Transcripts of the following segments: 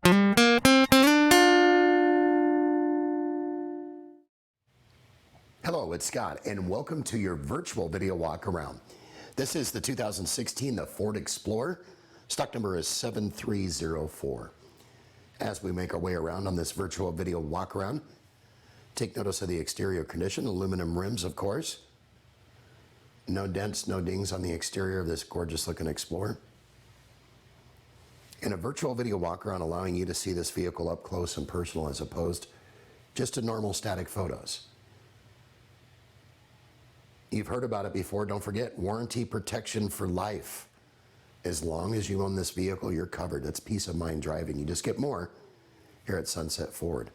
Hello, it's Scott, and welcome to your virtual video walk around. This is the 2016 Ford Explorer. Stock number is 7304. As we make our way around on this virtual video walk around, take notice of the exterior condition, aluminum rims, of course. No dents, no dings on the exterior of this gorgeous looking Explorer. In a virtual video walk around, allowing you to see this vehicle up close and personal as opposed just to normal static photos. You've heard about it before. Don't forget, warranty protection for life. As long as you own this vehicle, you're covered. It's peace of mind driving. You just get more here at Sunset Ford.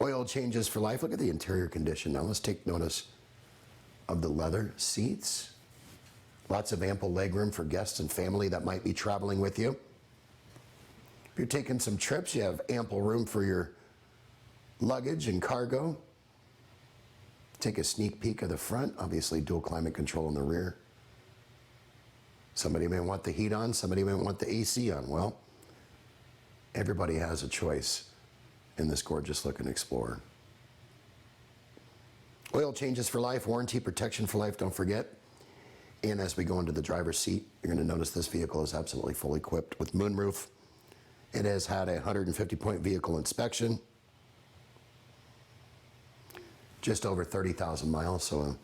Oil changes for life. Look at the interior condition. Now let's take notice of the leather seats. Lots of ample legroom for guests and family that might be traveling with you. If you're taking some trips, you have ample room for your luggage and cargo. Take a sneak peek of the front, obviously dual climate control in the rear. Somebody may want the heat on, somebody may want the AC on. Well, everybody has a choice in this gorgeous looking Explorer. Oil changes for life, warranty protection for life, don't forget. And as we go into the driver's seat, you're going to notice this vehicle is absolutely fully equipped with moonroof. It has had a 150-point vehicle inspection. Just over 30,000 miles, so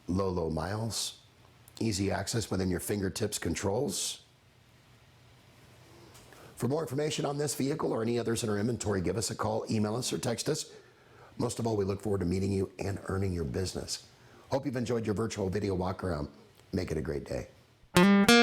low miles. Easy access within your fingertips controls. For more information on this vehicle or any others in our inventory, give us a call, email us, or text us. Most of all, we look forward to meeting you and earning your business. Hope you've enjoyed your virtual video walk around. Make it a great day.